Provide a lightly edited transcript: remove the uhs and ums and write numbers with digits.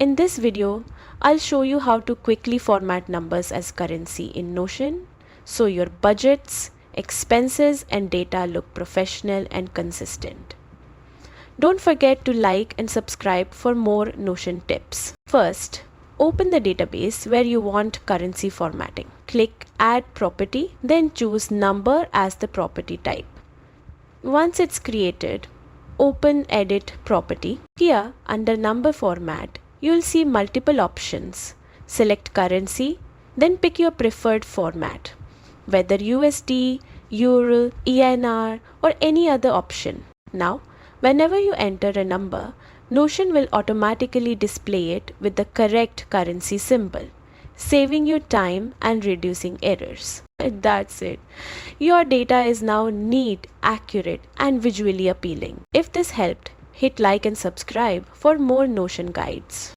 In this video, I'll show you how to quickly format numbers as currency in Notion so your budgets, expenses and data look professional and consistent. Don't forget to like and subscribe for more Notion tips. First, open the database where you want currency formatting. Click Add Property, then choose Number as the property type. Once it's created, open Edit Property. Here, under Number Format, you'll see multiple options. Select Currency, then pick your preferred format, whether USD, Euro, ENR or any other option. Now, whenever you enter a number, Notion will automatically display it with the correct currency symbol, saving you time and reducing errors. That's it. Your data is now neat, accurate, and visually appealing. If this helped, hit like and subscribe for more Notion guides.